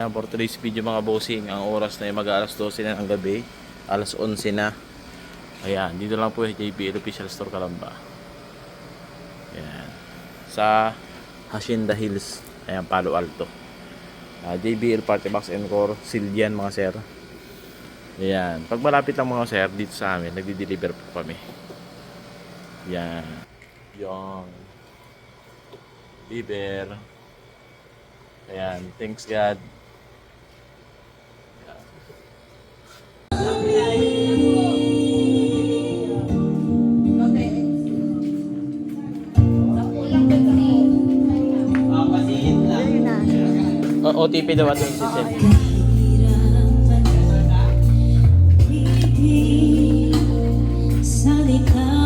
For today's video mga bossing, ang oras na ay mag-alas 12 na ng gabi, alas 11 na. Ayan, dito lang po yung JBL Official Store Calamba. Ayan, sa Hacienda Hills, ayan, Palo Alto. JBL Party Box Encore, Sildian mga sir. Ayan, pag malapit lang mga sir, dito sa amin, nagdi-deliver po kami. Ayan, yung deliver. Ayan, thanks God. OTP daw ato si Sel. Sa likha